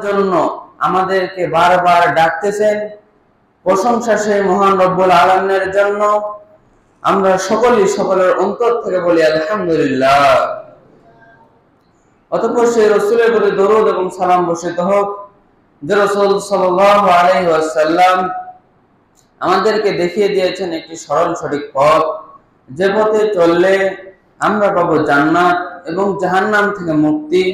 জন্য আমাদেরকে বারবার ডাকতেছেন। প্রশংসা সেই মহান রব্বুল আলামিনের জন্য। আমরা সকলেই সকলের অন্তর থেকে বলি আলহামদুলিল্লাহ। অতঃপর সেই রাসূলের প্রতি দরুদ এবং সালাম বর্ষিত হোক, যে রাসূল সাল্লাল্লাহু আলাইহি ওয়াসাল্লাম আমাদেরকে দেখিয়ে দিয়েছেন একটি সরল সঠিক পথ, যে পথে চললে আমরা পাবো জান্নাত এবং জাহান্নাম থেকে মুক্তি।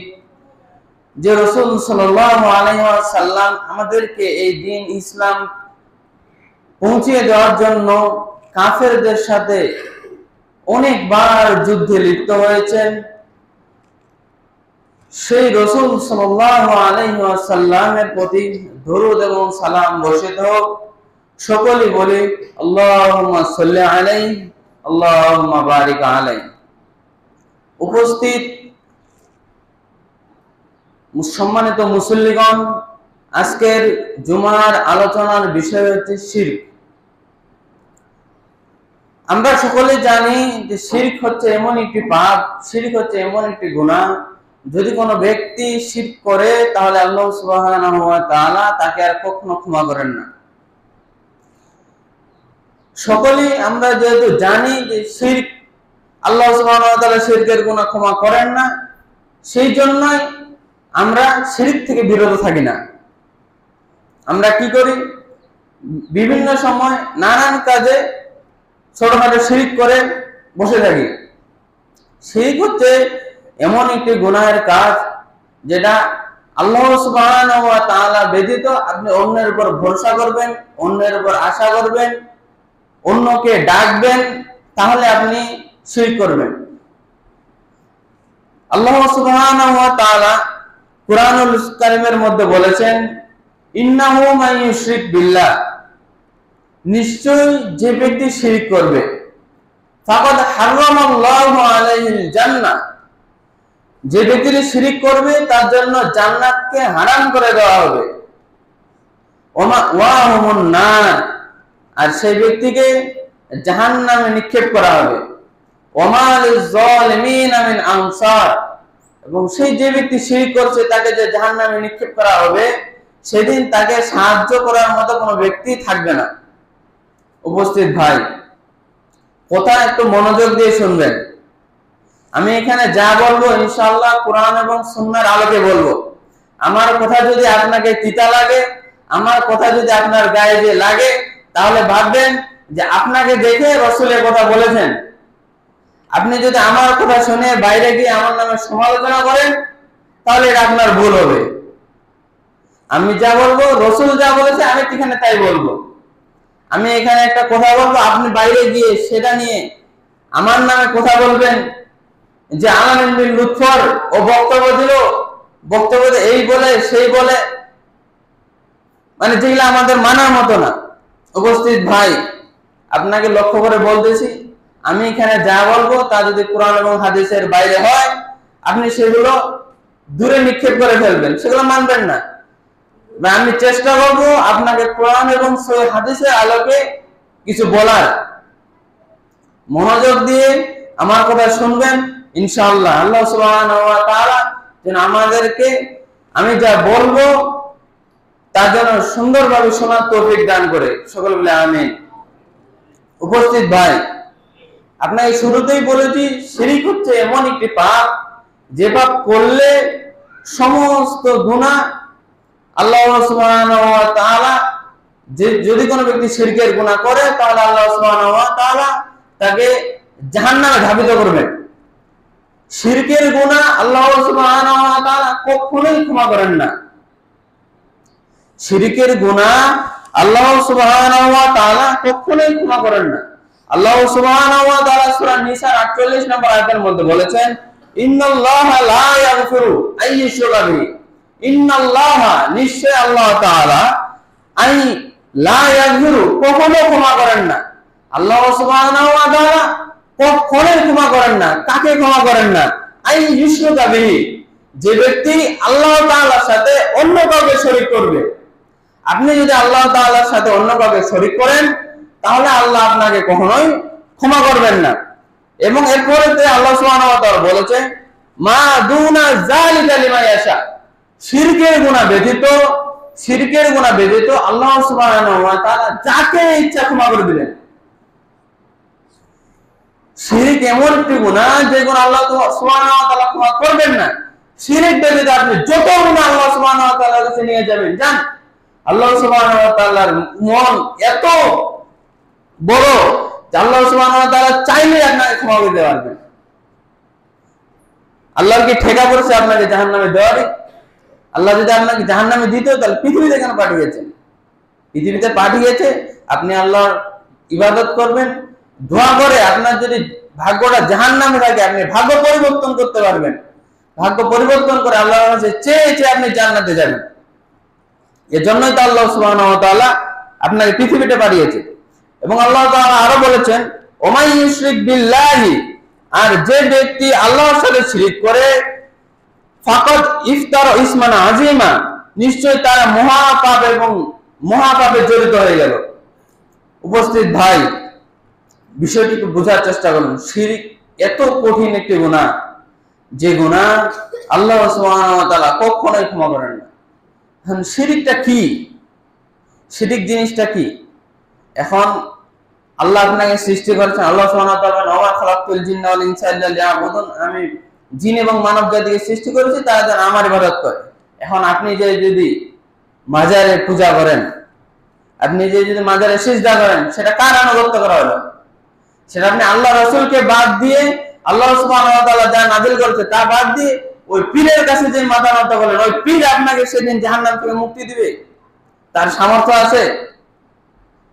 যে রাসূল সাল্লাল্লাহু আলাইহি ওয়াসাল্লাম আমাদেরকে এই দ্বীন ইসলাম পৌঁছে দেওয়ার জন্য কাফেরদের সাথে অনেকবার যুদ্ধে লিপ্ত হয়েছেন। সেই রাসূল সাল্লাল্লাহু আলাইহি ওয়াসাল্লামের প্রতি দরুদ এবং সালাম বর্ষিত হোক। সকলেই বলি আল্লাহুম্মা সাল্লি আলাইহি আল্লাহুম্মা বারিক আলাইহি। উপস্থিত সম্মানিত মুসল্লিগণ, আজকের জুমার আলোচনার বিষয় হচ্ছে শিরক। আমরা সকলে জানি যে শিরক হচ্ছে এমন একটি পাপ, শিরক হচ্ছে এমন একটি গুনাহ, যদি কোনো ব্যক্তি শিরক করে তাহলে আল্লাহ সুবহানাহু ওয়া তাআলা তাকে আর কখনো ক্ষমা করেন না। সকলেই আমরা যেহেতু জানি যে শিরক, আল্লাহ সুবহানাহু ওয়া তাআলা শিরকের গুনাহ ক্ষমা করেন না, সেই জন্যই আমরা শিরক থেকে বিরত থাকি না। আমরা কি করি? বিভিন্ন সময় নানান কাজে ছোটখাটো শিরক করে বসে থাকি। শিরক হচ্ছে এমন একটি গুনাহের কাজ যেটা আল্লাহ সুবহানাহু ওয়া তাআলা ব্যতীত আপনি অন্যের উপর ভরসা করবেন, অন্যের উপর আশা করবেন, অন্যকে ডাকবেন, তাহলে আপনি শিরক করবেন। আল্লাহ সুবহানাহু ওয়া তাআলা কুরআনুল কারীমের মধ্যে বলেছেন, ইন্নাহু মান ইউশরিক বিল্লাহ, নিশ্চয় যে ব্যক্তি শিরক করবে, ফাকাদ হারামাল্লাহু আলাইহিল জান্নাহ, যে ব্যক্তি শিরক করবে তার জন্য জান্নাতকে হারাম করে দেওয়া হবে। ওয়া হুমুন নার, আর সেই ব্যক্তিকে জাহান্নামে নিক্ষেপ করা হবে। ওমা লিয-যালিমিনা মিন আনসার, এবং সেই যে ব্যক্তি শিরক করছে তাকে যে জাহান্নামে নিক্ষেপ করা হবে, সেদিন তাকে সাহায্য করার মতো কোনো ব্যক্তি থাকবে না। উপস্থিত ভাই, কথা একটু মনোযোগ দিয়ে শুনবেন। আমি এখানে যা বলবো ইনশাআল্লাহ কোরআন এবং সুন্নাহর আলোকে বলবো। আমার কথা যদি আপনাকে তিতা লাগে, আমার কথা যদি আপনার গায়ে যে লাগে, তাহলে ভাববেন যে আপনাকে দেখে রাসূলের কথা বলেছেন। আপনি যদি আমার কথা শুনে বাইরে গিয়ে আমার নামে সমালোচনা করেন, তাহলে এটা আপনার ভুল হবে। আমি যা বলবো, রাসূল যা বলেছে আমি এখানে তাই বলবো। আমি এখানে একটা কথা বলবো, আপনি বাইরে গিয়ে সেটা নিয়ে আমার নামে কথা বলবেন যে আলামিন বিন লুৎফর ও বক্তব্য দিল, বক্তব্য এই বলে সেই বলে, মানে যেগুলো আমাদের মানার মতো না। উপস্থিত ভাই, আপনাকে লক্ষ্য করে বলতেছি, আমি এখানে যা বলবো তা যদি কোরআন এবং হাদিসের বাইরে হয়, আপনি সেগুলো দূরে নিক্ষেপ করে ফেলবেন, সেগুলো মানবেন না। আমি চেষ্টা করবো আপনাকে কোরআন এবং সহিহ হাদিসের আলোকে কিছু বলার। মনোযোগ দিয়ে আমার কথা শুনবেন ইনশাআল্লাহ। আল্লাহ সুবহানাহু ওয়া তাআলা যেন আমাদেরকে আমি যা বলবো তার জন্য সুন্দরভাবে শোনার তৌফিক দান করে। সকলে বলে আমিন। উপস্থিত ভাই, আপনাকে শুরুতেই বলেছি, শিরক হচ্ছে এমন একটি পাপ, যে পাপ করলে সমস্ত গুনাহ আল্লাহ সুবহানাহু ওয়া তাআলা, যদি কোনো ব্যক্তি শিরকের গুনাহ করে তাহলে আল্লাহ সুবহানাহু ওয়া তাআলা তাকে জাহান্নামে ধাবিত করবেন। শিরকের গুনাহ আল্লাহ সুবহানাহু ওয়া তাআলা কখনোই ক্ষমা করেন না। শিরকের গুনাহ আল্লাহ সুবহানাহু ওয়া তাআলা কখনোই ক্ষমা করেন না। আল্লাহ সুবহানাহু ওয়া তাআলা সূরা নিসার 48 নম্বর আয়াতের মধ্যে বলেছেন, ইন্নাল্লাহা লা ইয়াগফিরু আইয়ুশরাকা বিহি, ইন্নাল্লাহা, নিশ্চয় আল্লাহ তাআলা, আই লা ইয়াগফিরু, কখনো ক্ষমা করেন না। আল্লাহ সুবহানাহু ওয়া তাআলা কখনোই ক্ষমা করেন না। কাকে ক্ষমা করেন না? আইয়ুশরাকা বিহি, যে ব্যক্তি আল্লাহ তাআলার সাথে অন্য কাউকে শরীক করবে। আপনি যদি আল্লাহ তাআলার সাথে অন্য কাউকে শরীক করেন, তাহলে আল্লাহ আপনাকে কখনোই ক্ষমা করবেন না। এবং এরপরে আল্লাহ সুবহানাহু ওয়া তাআলা বলেছেন, মা দুনা যালিকা লিমা ইয়াশা, শিরকের গুনাহ ব্যতীত আল্লাহ সুবহানাহু ওয়া তাআলা যাকে ইচ্ছা ক্ষমা করে দিবেন। শিরক এমন একটি গুনাহ যে গুনাহ আল্লাহ সুবহানাহু ওয়া তাআলা ক্ষমা করবেন না। শিরক ব্যতীত আপনি যত গুনাহ আল্লাহ সুবহানাহু ওয়া তাআলার কাছে নিয়ে যাবেন, জান আল্লাহ সুবহানাহু ওয়া তাআলার মন এত বড় যে আল্লাহ সুবহানাহু ওয়া তাআলা চাইলে আপনাকে ক্ষমা করে দিতে পারবেন। আল্লাহর কি ঠেকা পড়ছে আপনাকে জাহান্নামে দেওয়ারই? আল্লাহ যদি আপনাকে জাহান্নামে দিত তাহলে পৃথিবীতে কেন পাঠিয়েছেন? পৃথিবীতে পাঠিয়েছে আপনি আল্লাহর ইবাদত করবেন, দোয়া করে আপনার যদি ভাগ্যটা জাহান্নামে থাকে আপনি ভাগ্য পরিবর্তন করতে পারবেন। ভাগ্য পরিবর্তন করে আল্লাহর কাছে চেয়ে আপনি জান্নাতে যাবেন। এজন্যই তো আল্লাহ সুবহানাহু ওয়া তাআলা আপনাকে পৃথিবীতে পাঠিয়েছে। এবং আল্লাহ তাআলা আরো বলেছেন, ওমাই ইউশরিক বিল্লাহি, আর যে ব্যক্তি আল্লাহর সাথে শিরক করে, ফাকাদ ইফতারা ইসমান আযীমা, নিশ্চয় তারা মহাপাপ এবং মহাপাপে জড়িত হয়ে গেল। উপস্থিত ভাই, বিষয়টিকে বোঝার চেষ্টা করুন। শিরক এত কঠিন একটি গুনাহ, যে গুনাহ আল্লাহ সুবহানাহু ওয়া তাআলা কখনোই ক্ষমা করেন না। শিরকটা কি? শিরক জিনিসটা কি? এখন আল্লাহ আপনাকে সৃষ্টি করেছেন, আল্লাহ সুবহানাহু ওয়া তাআলা ওয়া খালাকতুল জিন্না ওয়াল ইনসা ইল্লা লিয়াবুদুন, আমি জিন এবং মানব জাতিকে সৃষ্টি করেছি তারা যেন আমার ইবাদত করে। এখন আপনি যে যদি মাজারে পূজা করেন, আপনি যে যদি মাজারে সিজদা করেন, সেটা কার আনুগত্য করা হলো? সেটা আপনি আল্লাহ রাসূলকে বাদ দিয়ে, আল্লাহ সুবহানাহু ওয়া তাআলা যা নাযিল করেছে তা বাদ দিয়ে ওই পীরের কাছে যে মাথা নত করলেন, ওই পীর আপনাকে সেদিন জাহান্নাম থেকে মুক্তি দিবে? তার সামর্থ্য আছে?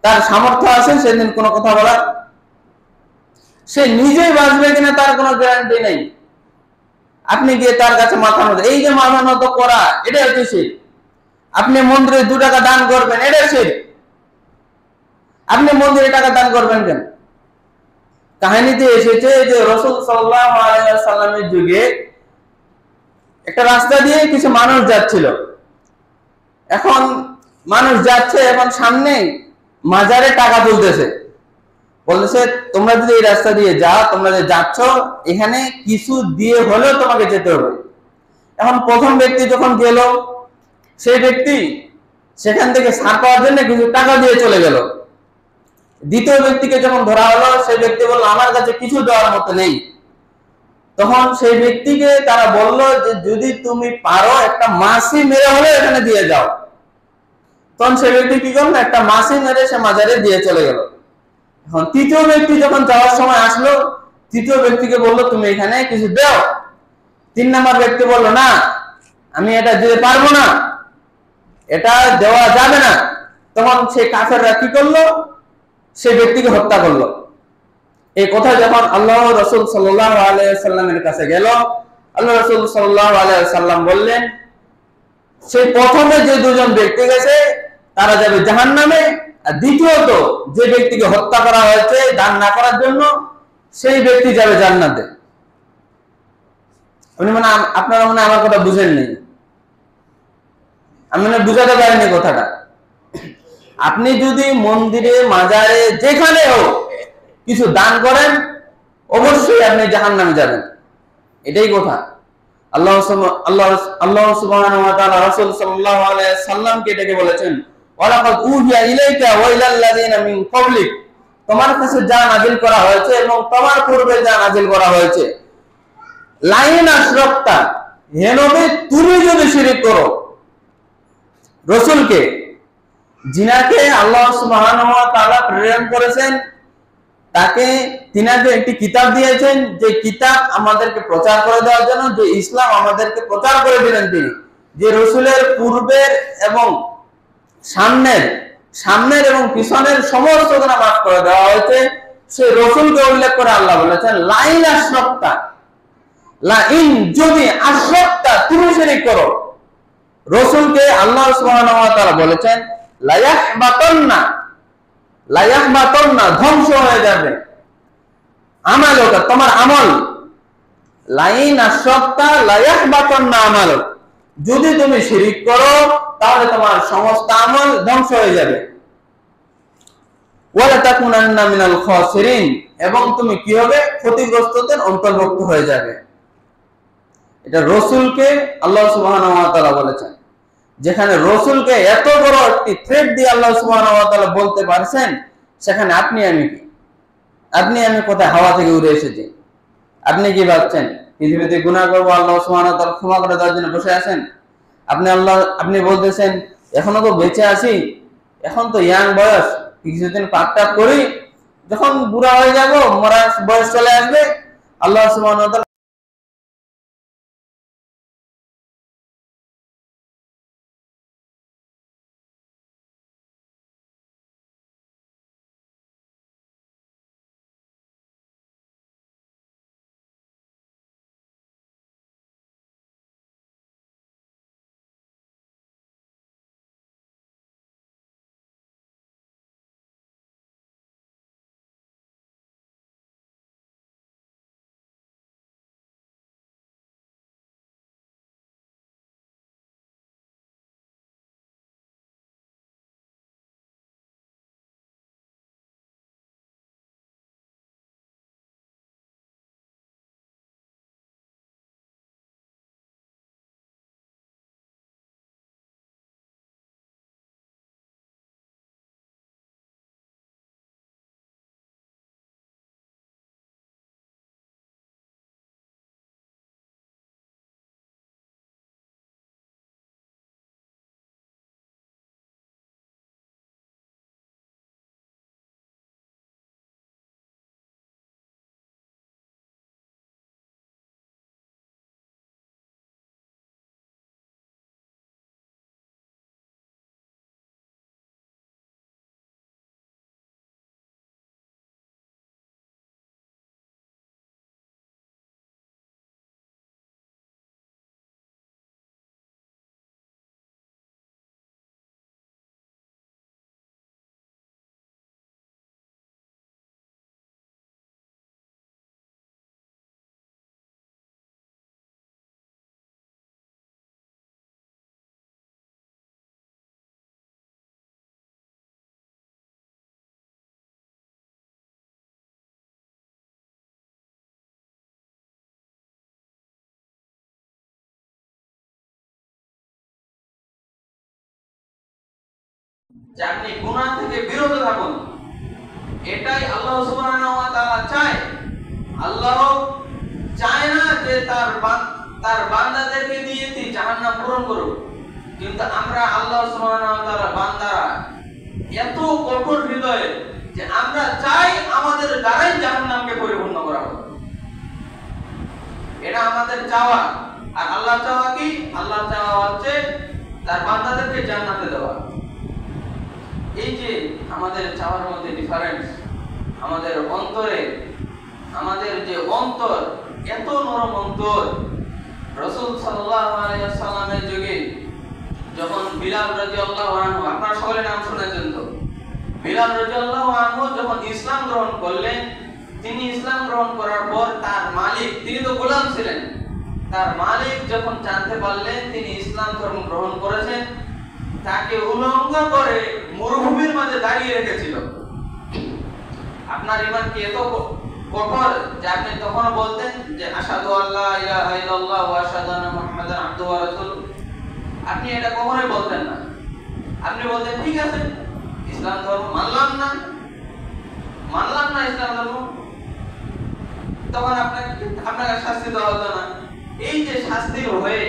তার সামর্থ্য আছে সেদিন কোনো কথা বলার? সে নিজেই বাঁচবে কিনা তার কোনো গ্যারান্টি নেই। আপনি গিয়ে তার কাছে মাথা নত, এই যে মাথা নত করা, এটা হচ্ছে শিরক। আপনি মন্দিরে 2 টাকা দান করবেন, এটা শিরক। আপনি মন্দিরে টাকা দান করবেন কেন? কাহিনীতে এসেছে যে রাসূল সাল্লাল্লাহু আলাইহি ওয়াসাল্লামের যুগে একটা রাস্তা দিয়ে কিছু মানুষ যাচ্ছিল। এখন মানুষ যাচ্ছে, এখন সামনে মাজারে টাকা তুলতেছে, বলতেছে তোমরা যদি এই রাস্তা দিয়ে যাও, তোমরা যে যাচ্ছ এখানে কিছু দিয়ে হলেও তোমাকে যেতে হবে। এখন প্রথম ব্যক্তি যখন গেল, সেই ব্যক্তি সেখান থেকে ছাড় পাওয়ার জন্য কিছু টাকা দিয়ে চলে গেল। দ্বিতীয় ব্যক্তিকে যখন ধরা হলো, সেই ব্যক্তি বলল আমার কাছে কিছু দেওয়ার মতো নেই। তখন সেই ব্যক্তিকে তারা বলল যে যদি তুমি পারো একটা মাছি মেরে হলে এখানে দিয়ে যাও। তখন সেই ব্যক্তি কি করলো, একটা মাছি মেরে সে মাজারে দিয়ে চলে গেল। এখন তৃতীয় ব্যক্তি যখন যাওয়ার সময় আসলো, তৃতীয় ব্যক্তিকে বলল তুমি এখানে কিছু দাও। 3 নম্বর ব্যক্তি বলল না, আমি এটা দিতে পারবো না, এটা দেওয়া যাবে না। তখন সেই কাফেররা কি করলো, সেই ব্যক্তিকে হত্যা করলো। এই কথা যখন আল্লাহ রাসূল সাল্লাল্লাহু আলাইহি ওয়াসাল্লামের কাছে গেল, আল্লাহ রাসূল সাল্লাল্লাহু আলাইহি ওয়াসাল্লাম বললেন, সেই প্রথমে যে 2 জন ব্যক্তি গেছে তারা যাবে জাহান্নামে, আর দ্বিতীয়ত যে ব্যক্তিকে হত্যা করা হয়েছে দান না করার জন্য, সেই ব্যক্তি যাবে জান্নাতে। আপনারা মনে আমার কথা বুঝেননি, আমি মনে বুঝাতে পারিনি কথাটা। আপনি যদি মন্দিরে, মাজারে, যেখানে হোক কিছু দান করেন, অবশ্যই আপনি জাহান্নামে যাবেন। এটাই কথা। আল্লাহ সুবহানাহু ওয়া তাআলা রাসূল সাল্লাল্লাহু আলাইহি সাল্লামকে এটাকে বলেছেন, ওয়ালাকাদ উহিয়া ইলাইকা ওয়া ইলাল লাযিনা মিন ক্বাবলিক, তোমার কাছে যা নাযিল করা হয়েছে এবং তোমার পূর্বে যা নাযিল করা হয়েছে, লাইন আশরাকতা, হে নবী তুমি যদি শিরক করো। রাসূলকে, যিনাকে আল্লাহ সুবহানাহু ওয়া তাআলা প্রেরণ করেছেন, তাকে তিনাকে একটি কিতাব দিয়েছেন, যে কিতাব আমাদেরকে প্রচার করে দেওয়ার জন্য, যে ইসলাম আমাদেরকে প্রচার করে দিলেন তিনি, যে রাসূলের পূর্বের এবং সামনের এবং পিছনের সমস্ত গুনাহ মাফ করে দেওয়া হয়েছে। সেই রাসূলকে উল্লেখ করে আল্লাহ বলেছেন লাইন আশরাকতা, লাইন যদি আশরাকতা তুমি শিরক করো। রাসূলকে আল্লাহ সুবহানাহু ওয়া তাআলা বলেছেন লায়াহবাতান্না, ধ্বংস হয়ে যাবে আমালুকা, তোমার আমল। লাইন আশরাকতা লায়াহবাতান্না আমালুক, যদি তুমি শিরক করো তাহলে তোমার সমস্ত আমল ধ্বংস হয়ে যাবে। ওয়ালা তাকুনান্না মিনাল খাসিরিন, এবং তুমি কি হবে, ক্ষতিগ্রস্তদের অন্তর্ভুক্ত হয়ে যাবে। এটা রসুলকে আল্লাহ সুবহানাহু ওয়া তাআলা বলেছেন। যেখানে রসুলকে এত বড় একটি থ্রেট দিয়ে আল্লাহ সুবহানাহু ওয়া তাআলা বলতে পারছেন, সেখানে আপনি আমি কি? আপনি আমি কোথায় হাওয়া থেকে উড়ে এসেছি? আপনি কি ভাবছেন পৃথিবীতে গুনাহ করবো, আল্লাহ সুবহানাহু ওয়া তাআলা ক্ষমা করে দেওয়ার জন্য বসে আছেন? আপনি বলতেছেন এখনো তো বেঁচে আছি, এখন তো ইয়াং বয়স, কিছুদিন পাপ করি, যখন বুড়া হয়ে যাব, মরার বয়স চলে আসবে, আল্লাহ সুবহানাহু ওয়া তাআলা যে আপনি গুনাহ থেকে বিরত থাকুন, এটাই আল্লাহ সুবহানাহু ওয়া তাআলা চায়। আল্লাহ চায় না যে তার বান্দাদেরকে দিয়ে জাহান্নাম পূরণ করুক, কিন্তু আমরা আল্লাহ সুবহানাহু ওয়া তাআলা বান্দারা এত কঠোর হৃদয়ে যে আমরা চাই আমাদের দ্বারাই জাহান্নামকে পরিপূর্ণ করা হোক। এটা আমাদের চাওয়া। আর আল্লাহ চাওয়া কি? আল্লাহ চাওয়া হচ্ছে তার বান্দাদেরকে জান্নাতে দেওয়া। এই যে আমাদের চাওয়ার মধ্যে ডিফারেন্স, আমাদের অন্তরে, আমাদের যে অন্তর, এত নরম অন্তর। রাসূল সাল্লাল্লাহু আলাইহি ওয়াসাল্লামের যুগে যখন বিলাল রাদিয়াল্লাহু আনহু, আপনারা সকলে নাম শুনেছেন তো, বিলাল রাদিয়াল্লাহু আনহু যখন ইসলাম গ্রহণ করলেন, তিনি ইসলাম গ্রহণ করার পর তার মালিক, তিনি তো গোলাম ছিলেন, তার মালিক যখন জানতে পারলেন তিনি ইসলাম ধর্ম গ্রহণ করেছেন, তাকে উলঙ্গ করে মরুভূমির মাঝে দাঁড়িয়ে রেখেছিল। আপনার ঈমান কি এত কঠোর যে আপনি তখন বলতেন যে আশহাদু আল্লা ইলাহা ইল্লাল্লাহ ওয়া আশহাদু আন্না মুহাম্মাদান আবদুহু ওয়া রাসূলুহু? আপনি এটা কখনোই বলতেন না। আপনি বলতেন ঠিক আছে, ইসলাম ধর্ম মানলাম না ইসলাম ধর্ম, তখন আপনাকে শাস্তি দেওয়া হতো না। এই যে শাস্তির হয়ে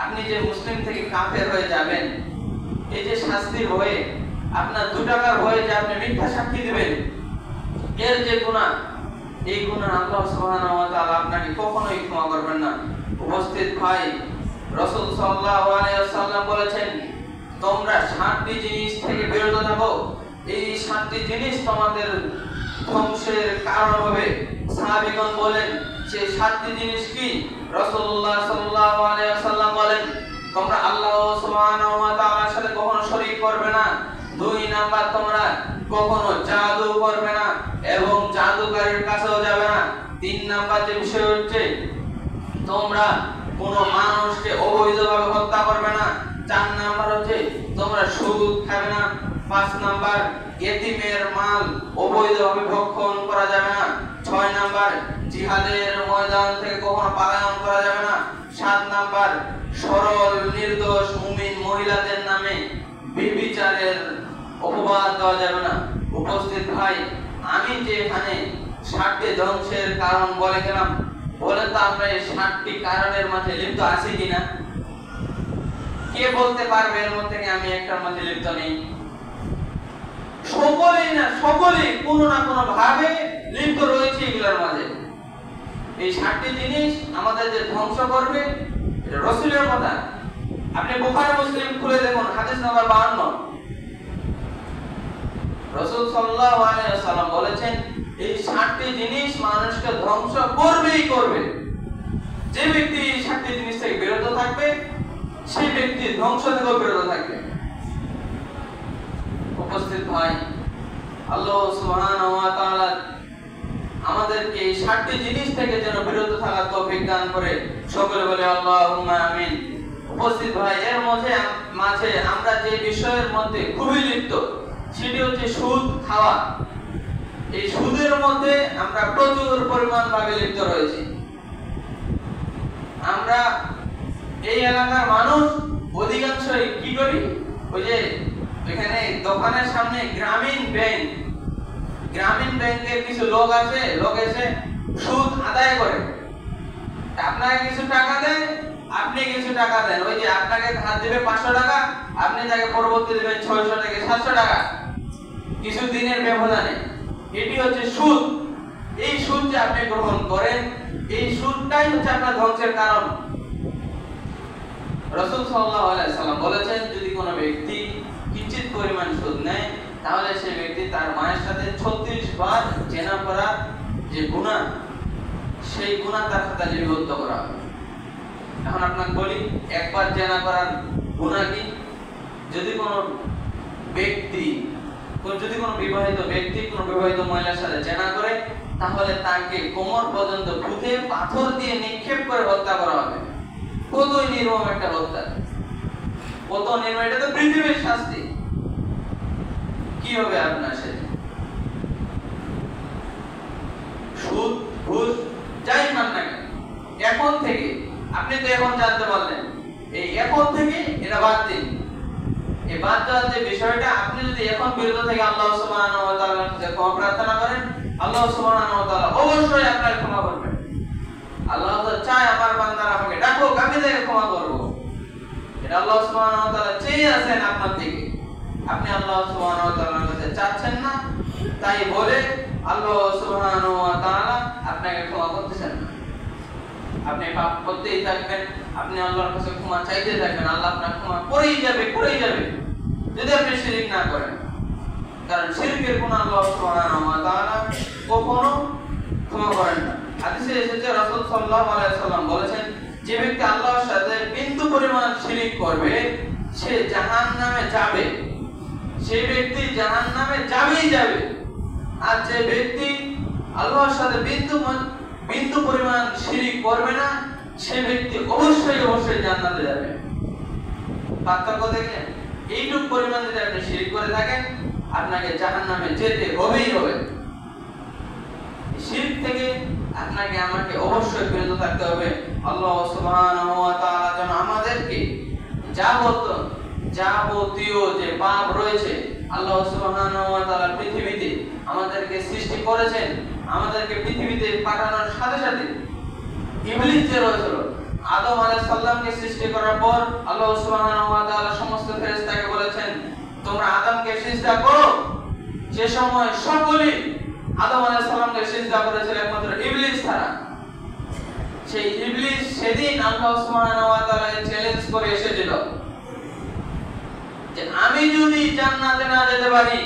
আপনি যে মুসলিম থেকে কাফের হয়ে যাবেন, এই যে শাস্তির হয়ে আপনার 2 টাকার হয়ে যে আপনি মিথ্যা সাক্ষী দিবেন, এর যে গুনাহ, এই গুনাহ আল্লাহ সুবহানাহু ওয়া তাআলা আপনাকে কখনোই ক্ষমা করবেন না। উপস্থিত ভাই, রাসূল সাল্লাল্লাহু আলাইহি ওয়াসাল্লাম বলেছেন তোমরা 7টি জিনিস থেকে বিরত থাকো, এই 7টি জিনিস তোমাদের ধ্বংসের কারণ হবে। সাহাবীগণ বলেন সেই 7টি জিনিস কি? রাসূলুল্লাহ সাল্লাল্লাহু আলাইহি ওয়াসাল্লাম বলেন তোমরা আল্লাহ সুবহানাহু ওয়া তাআলার সাথে কখনো শরীক করবে না। 2 নাম্বার, তোমরা কখনো জাদু করবে না এবং জাদুকারীর কাছেও যাবে না। 3 নাম্বার যে বিষয় হচ্ছে তোমরা কোনো মানুষকে অবৈধভাবে হত্যা করবে না। 4 নাম্বার হচ্ছে তোমরা সুদ খাবে না। 5 নাম্বার, ইতিমের মাল অবৈধভাবে ভক্ষণ করা যাবে না। 6 নাম্বার, জিহাদের ময়দান থেকে কখনো পলায়ন করা যাবে না। 7 নাম্বার, সরল নির্দোষ মুমিন মহিলাদের নামে বিবিচারের অপবাদ দেওয়া যাবে না। উপস্থিত ভাই, আমি যে এখানে 7টি ধ্বংসের কারণ বলে গেলাম, বলে তো আমরা এই 7টি কারণের মাঝে লিপ্ত আছি কিনা? কে বলতে পারবে এর মধ্যে আমি একটার মধ্যে লিপ্ত নেই? সকলেই কোনো না কোনো ভাবে লিপ্ত রয়েছে এগুলোর মাঝে। এই 7টি জিনিস আমাদের যে ধ্বংস করবে, এটা রাসূলের কথা। আপনি বুখারী মুসলিম খুলে দেখুন, হাদিস নাম্বার 52। রাসূল সাল্লাল্লাহু আলাইহি ওয়াসাল্লাম বলেছেন, এই 7টি জিনিস মানুষকে ধ্বংস করবেই করবে। যে ব্যক্তি এই 7টি জিনিস থেকে বিরত থাকবে, সেই ব্যক্তি ধ্বংস থেকে বিরত থাকবে। উপস্থিত ভাই, আল্লাহ সুবহানাহু ওয়া তাআলা আমাদেরকে এই 7টি জিনিস থেকে যেন বিরত থাকার তৌফিক দান করে। সকলে বলে আল্লাহুম্মা আমিন। উপস্থিত ভাই, এর মাঝে আমরা যে বিষয়ের মধ্যে খুবই লিপ্ত, সেটি হচ্ছে সুদ খাওয়া। এই সুদের মধ্যে আমরা প্রচুর পরিমাণ ভাবে লিপ্ত রয়েছি। আমরা এই এলাকার মানুষ অধিকাংশই কি করি, ওই যে এখানে দোকানের সামনে গ্রামীণ ব্যাংকের কিছু লোক এসে সুদ আদায় করে। আপনাকে কিছু টাকা দেয়, আপনি কিছু টাকা দেন। ওই যে আপনাকে ধার দেবে 500 টাকা, আপনি তাকে পরবর্তী দেবেন 600 থেকে 700 টাকা কিছু দিনের ব্যবধানে। এটি হচ্ছে সুদ। এই সুদ যে আপনি গ্রহণ করেন, এই সুদটাই হচ্ছে আপনার ধ্বংসের কারণ। রাসূল সাল্লাল্লাহু আলাইহি ওয়াসাল্লাম বলেছেন, যদি কোনো ব্যক্তি কিঞ্চিত পরিমাণ সুদ নেয়, তাহলে সেই ব্যক্তি তার মায়ের সাথে 36 বার জেনা করার যে গুনাহ, সেই গুনাহ তার খাতায় লিপিবদ্ধ করা হবে। এখন আপনাকে বলি, একবার জেনা করার গুনাহ কি? যদি কোনো বিবাহিত ব্যক্তি কোনো বিবাহিত মহিলার সাথে জেনা করে, তাহলে তাকে কোমর পর্যন্ত পুঁতে পাথর দিয়ে নিক্ষেপ করে হত্যা করা হবে। কতই নির্মম একটা হত্যা, কত নির্মম! এটা তো পৃথিবীর শাস্তি। কি হবে আপনার সাথে? সুদ, ঘুষ, যাই মান না কেন, এখন থেকে আপনি তো এখন জানতে পারলেন, এই এখন থেকে এটা বাদ দিন। এই বাদ দেওয়ার যে বিষয়টা, আপনি যদি এখন বিরত থেকে আল্লাহ সুবহানাহু ওয়া তাআলার কাছে ক্ষমা প্রার্থনা করেন, আল্লাহ সুবহানাহু ওয়া তাআলা অবশ্যই আপনার ক্ষমা করবেন। আল্লাহ তো চায় আমার বান্দারা আমাকে ডাকুক, আমি তাকে ক্ষমা করব। এটা আল্লাহ সুবহানাহু ওয়া তাআলা চেয়ে আছেন আপনার থেকে। আপনি আল্লাহ সুবহানাহু ওয়া তাআলার কাছে চাচ্ছেন না, তাই বলে আল্লাহ সুবহানাহু ওয়া তাআলা আপনাকে ক্ষমা করতেছেন না। আপনি পাপ করতেই থাকবেন, আপনি আল্লাহর কাছে ক্ষমা চাইতে থাকবেন, আল্লাহ আপনাকে ক্ষমা করেই যাবে যদি আপনি শিরক না করেন। কারণ শিরকের গুনাহ আল্লাহ সুবহানাহু ওয়া তাআলা কখনো ক্ষমা করেন না। হাদিসে এসেছে, রাসূল সাল্লাল্লাহু আলাইহি ওয়াসাল্লাম বলেছেন, যে ব্যক্তি আল্লাহর সাথে বিন্দু পরিমাণ শিরক করবে, সে জাহান্নামে যাবে। সেই ব্যক্তি জাহান্নামে যাবে। আর যে ব্যক্তি আল্লাহর সাথে বিন্দু পরিমাণ শিরক করবে না, সে ব্যক্তি অবশ্যই জান্নাতে যাবে। পার্থক্য দেখেন? এইটুকু পরিমাণ যদি আপনি শিরক করে থাকেন, আপনাকে জাহান্নামে যেতে হবেই হবে। শিরক থেকে আপনাকে আমাকে অবশ্যই বিরত থাকতে হবে। আল্লাহ সুবহানাহু ওয়া তাআলা যেন আমাদেরকে যাবতীয় যে পাপ রয়েছে, আল্লাহ সুবহানাহু ওয়া তাআলা পৃথিবীতে আমাদেরকে সৃষ্টি করেছেন, আমাদেরকে পৃথিবীতে পাঠানোর সাথে সাথে ইবলিস যে রয়েছিল, আদম আলাইহিস সালামকে সৃষ্টি করার পর আল্লাহ সুবহানাহু ওয়া তাআলা সমস্ত ফেরেশতাকে বলেছেন, তোমরা আদমকে সিজদা করো। সে সময় সকলেই আদম আলাইহিস সালামকে সিজদা করেছিল, একমাত্র ইবলিস ছাড়া। সেই ইবলিস সেদিন আল্লাহ সুবহানাহু ওয়া তাআলাকে চ্যালেঞ্জ করে এসেছিল যে আমি যদি জান্নাতে না যেতে পারি,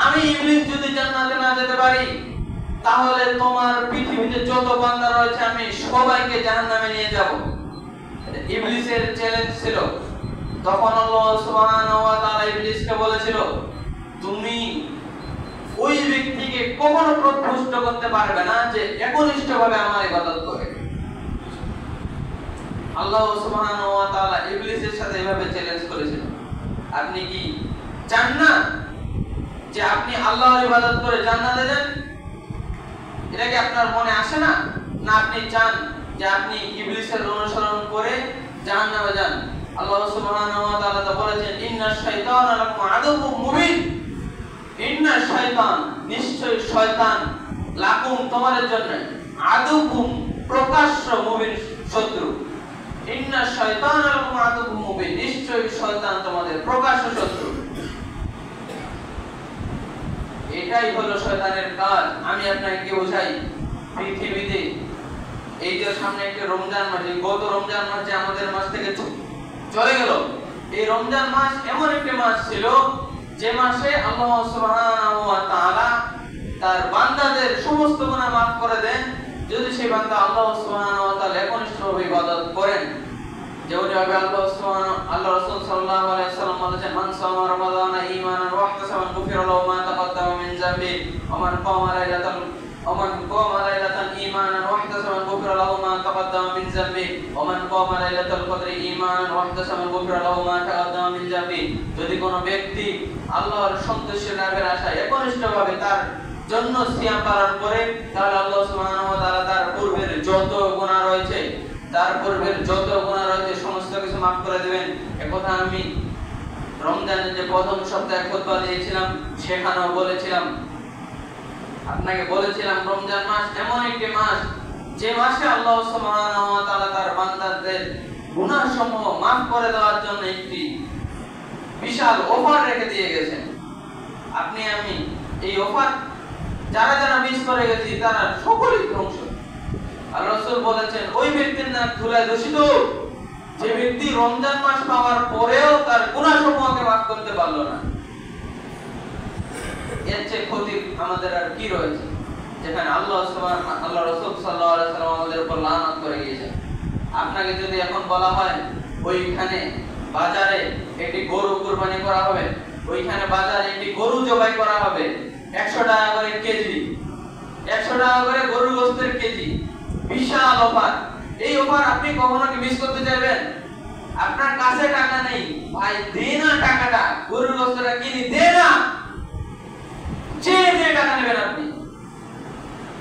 আমি ইবলিস যদি জান্নাতে না যেতে পারি, তাহলে তোমার পৃথিবীতে যত বান্দা রয়েছে আমি সবাইকে জাহান্নামে নিয়ে যাব। এটা ইবলিসের চ্যালেঞ্জ ছিল। তখন আল্লাহ সুবহানাহু ওয়া তাআলা ইবলিসকে বলেছিল, তুমি ওই ব্যক্তিকে কখনো প্রভুষ্ট করতে পারবে না যে একনিষ্ঠভাবে আমার ইবাদত করে। আল্লাহ সুবহানাহু ওয়া তাআলা ইবলিসের সাথে এভাবে চ্যালেঞ্জ করেছিল, আপনি কি চান না যে আপনি আল্লাহর ইবাদত করে জান্নাতে যান? এটা কি আপনার মনে আসে না? না আপনি চান যে আপনি ইবলিসের অনুসরণ করে জাহান্নামে যান? আল্লাহ সুবহানাহু ওয়া তাআলা তো বলেছেন, ইন্নাশ শাইতানা লাকুম আদুউম মুবিন। ইন্নাশ শাইতান, নিশ্চয় শয়তান, লাকুম তোমাদের জন্য, আদুউম প্রকাশ্য, মুবিন শত্রু। ইন্নাশ শাইতানা লাকুম আদুউম মুবিন, নিশ্চয় শয়তান তোমাদের প্রকাশ্য শত্রু। এটাই হলো শয়তানের কাজ। আমি আপনাকে কি বোঝাই, পৃথিবীতে এই যে সামনে একটা রমজান মাস, গত রমজান মাস যে আমাদের মাস থেকে চলে গেল, এই রমজান মাস এমন একটি মাস ছিল যে মাসে আল্লাহ সুবহানাহু ওয়া তাআলা তার বান্দাদের সমস্ত গুনাহ মাফ করে দেন যদি সেই বান্দা আল্লাহ সুবহানাহু ওয়া তাআলা একনিষ্ঠভাবে ইবাদত করেন। যেমনভাবে আল্লাহ রাসূল সাল্লাল্লাহু আলাইহি ওয়াসাল্লাম বলেছেন, মান সামা রমাদানা ঈমানান ওয়া ইহতিসাবান গুফিরা লাহু মা তাকাদ্দামা মিন যামবি ওয়া মান কামা লাইলাতান ঈমানান ওয়া ইহতিসাবান গুফিরা লাহু মা তাকাদ্দামা মিন যামবি ওয়া মান কামা লাইলাতাল কদরি ঈমানান ওয়া ইহতিসাবান গুফিরা লাহু মা তাকাদ্দামা মিন যামবি। যদি কোনো ব্যক্তি আল্লাহর সন্তুষ্টি লাভের আশায় একনিষ্ঠভাবে তার জন্য সিয়াম পালন করে, তাহলে আল্লাহ সুবহানাহু ওয়া তাআলা তার পূর্বের যত গুনাহ রয়েছে, সমস্ত কিছু মাফ করে দিবেন। একথা আমি রমজানের যে প্রথম সপ্তাহে খুতবা দিয়েছিলাম সেখানেও বলেছিলাম। আপনাকে বলেছিলাম রমজান মাস এমন একটি মাস যে মাসে আল্লাহ সুবহানাহু ওয়া তাআলা তার বান্দাদের গুনাহসমূহ মাফ করে দেওয়ার জন্য একটি বিশাল অফার রেখে দিয়ে গেছেন। আপনি আমি এই অফার যারা যারা মিস করে গেছি তারা সকলেই ধ্বংস। আল্লাহ রাসূল বলেছেন, ওই ব্যক্তির নাম ধুলায় দূষিত যে ব্যক্তি রমজান মাস পাওয়ার পরেও তার গুনাহসমূহকে মাফ করতে পারলো না। এর চেয়ে ক্ষতি আমাদের আর কি রয়েছে, যেখানে আল্লাহ রাসূল সাল্লাল্লাহু আলাইহি ওয়াসাল্লাম আমাদের উপর লানত করে গিয়েছেন। আপনাকে যদি এখন বলা হয় ওইখানে বাজারে একটি গরু কুরবানি করা হবে, ওইখানে বাজারে একটি গরু জবাই করা হবে, 100 টাকা করে কেজি, 100 টাকা করে গরুর গোশতের কেজি, বিশাল অফার। এই অফার আপনি কখনো কি মিস করতে চাইবেন? আপনার কাছে টাকা নেই, ভাই দে না টাকাটা, গরুর গোশতটা কিনি, দে না, যে টাকা নেবেন আপনি।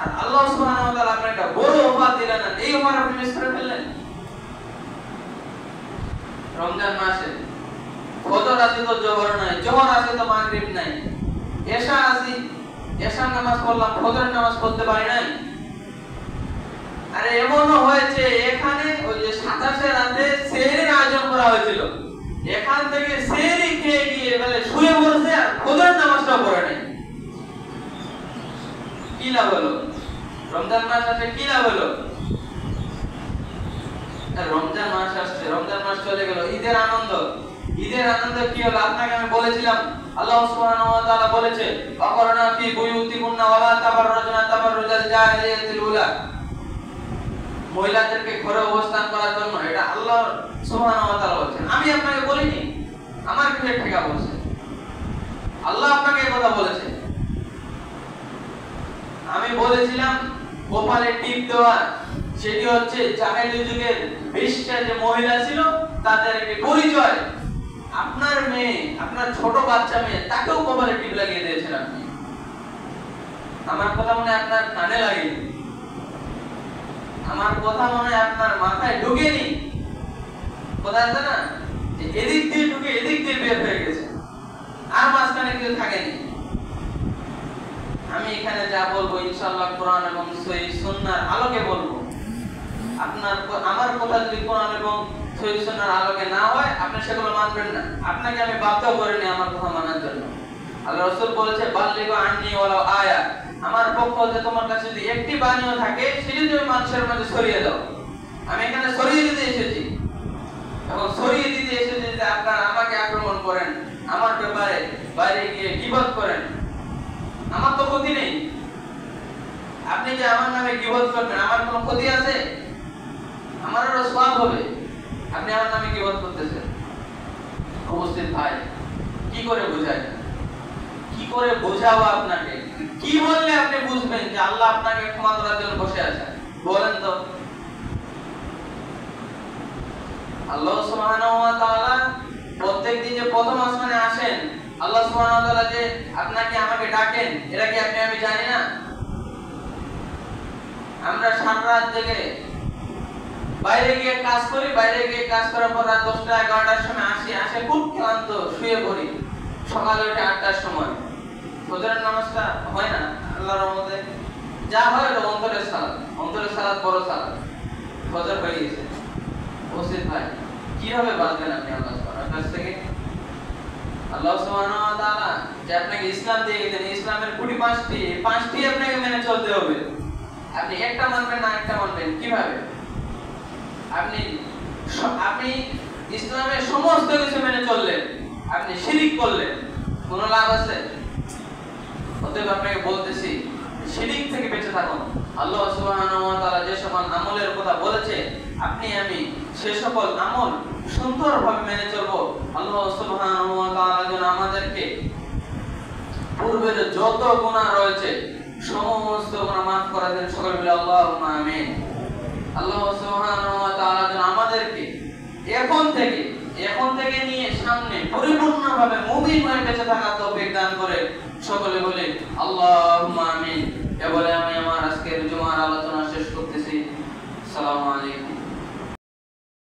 আর আল্লাহ সুবহানাহু ওয়া তাআলা আপনাকে একটা বড় অফার দিলেন, এই অফার আপনি মিস করে ফেললেন। রমজান মাসে ফজর আছে তো জোহর নাই, জোহর আছে তো মাগরিব নাই, এশা আছে, এশার নামাজ পড়লাম, ফজরের নামাজ পড়তে পারি নাই। আরে এমনও হয়েছে এখানে ওই যে 27 রাতে সেহরির আয়োজন করা হয়েছিল, এখান থেকে সেহরি খেয়ে গিয়ে বলে শুয়ে পড়ছে আর ফজরের নামাজটা পড়ে নাই। কি লাভ হলো? রমজান মাস আসে কি লাভ হলো? রমজান মাস আসছে, রমজান মাস চলে গেল, ঈদের আনন্দ, ঈদের আনন্দ কি হলো? আপনাকে আমি বলেছিলাম আল্লাহ সুবহানাহু ওয়া তাআলা বলেছে, ওয়াকরনা ফি বুয়ুতিকুন্না ওয়ালা তাবাররুজনা তাবাররুজাল জাহিলিয়াতিল উলা, মহিলাদেরকে ঘরে অবস্থান করার জন্য, এটা আল্লাহ সুবহানাহু ওয়া তাআলা বলেছেন। আমি আপনাকে বলিনি, আমার কিসের ঠেকা বলছে? আল্লাহ আপনাকে এই কথা বলেছে। আমি বলেছিলাম কপালে টিপ দেওয়া, সেটি হচ্ছে জাহেলি যুগের বেশ্যা যে মহিলা ছিল তাদের একটি পরিচয়। আপনার মেয়ে, আপনার ছোট বাচ্চা মেয়ে, তাকেও কপালে টিপ লাগিয়ে দিয়েছেন আপনি। আমার কথা মনে হয় আপনার কানে লাগেনি, আমার কথা মনে হয় আপনার মাথায় ঢুকেনি। কথা আছে না যে এদিক দিয়ে ঢুকে এদিক দিয়ে বের হয়ে গেছে, আর মাঝখানে কিছু থাকেনি। আমি এখানে যা বলবো ইনশাআল্লাহ কোরআন এবং সহিহ সুন্নাহর আলোকে বলবো। আমার কথা যদি কোরআন এবং সহিহ সুন্নাহর আলোকে না হয়, আপনি সেগুলো মানবেন না। আপনাকে আমি বাধ্য করিনি আমার কথা মানার জন্য। আল্লাহ রাসূল বলেছে, বাল্লিগু আন্নী ওয়ালাউ আয়া, আমার পক্ষ হতে তোমার কাছে যদি একটি বাণীও থাকে সেটি তুমি মানুষের মাঝে ছড়িয়ে দাও। আমি এখানে ছড়িয়ে দিতে এসেছি, এবং ছড়িয়ে দিতে এসেছি যে আপনারা আমাকে আক্রমণ করেন, আমার ব্যাপারে বাইরে গিয়ে গীবত করেন, আমার তো ক্ষতি নেই। আপনি যে আমার নামে গীবত করবেন, আমার কোনো ক্ষতি আছে? আমারও সওয়াব হবে। আপনি আমার নামে গীবত করতেছেন। উপস্থিত ভাই, কি করে বোঝাই, কি করে বোঝাবো আপনাকে? কি বললে আপনি বুঝবেন যে আল্লাহ আপনাকে ক্ষমা করার জন্য বসে আছেন? বলেন তো। আল্লাহ সুবহানাহু ওয়া তাআলা প্রত্যেকদিন যে প্রথম আসমানে আসেন, আল্লাহ সুবহানাহু ওয়া তাআলা যে আপনাকে আমাকে ডাকেন, এটা কি আপনি আমি জানি না? আমরা সারা রাত জেগে বাইরে গিয়ে কাজ করি, বাইরে গিয়ে কাজ করার পর রাত 10টা 11টার সময় আসে খুব ক্লান্ত, শুয়ে পড়ি। সকালে উঠে 8টার সময় ফজরের নামাজটা হয় না আল্লাহর রহমতে, যা হয় এটা অন্তরের সালাত বড় সালাত। ফজর হয়ে গেছে, ওসিদ ভাই কিভাবে বাঁচবেন আপনি আল্লাহ সুবহানাহু কাছ থেকে? আল্লাহ সুবহানাহু ওয়া তাআলা যে আপনাকে ইসলাম দিয়ে গেছেন, ইসলামের খুঁটি পাঁচটি আপনাকে মেনে চলতে হবে। আপনি একটা মানবেন না, একটা মানবেন কিভাবে? আপনি ইসলামের সমস্ত কিছু মেনে চললেন, আপনি শিরিক করলেন, কোনো লাভ আছে? অতএব আপনাকে বলতেছি শিরিক থেকে বেঁচে থাকুন। আল্লাহ সুবহানাহু ওয়া তাআলা যে সকল আমলের কথা বলেছে আপনি আমি সে সকল আমল সুন্দরভাবে মেনে চলব। আল্লাহ সুবহানাহু ওয়া তাআলা যেন আমাদেরকে পূর্বের যত গুনাহ রয়েছে সমস্ত গুনাহ মাফ করে দেন। সকলে বলি আল্লাহুম্মা আমিন। আল্লাহ সুবহানাহু ওয়া তাআলা যেন আমাদেরকে এখন থেকে নিয়ে সামনে পরিপূর্ণভাবে মুমিন হয়ে বেঁচে থাকার তৌফিক দান করে। সকলে বলে আল্লাহুম্মা আমিন। এ বলে আমি আমার আজকের জুমার আলোচনা শেষ করতেছি। আসসালামু আলাইকুম।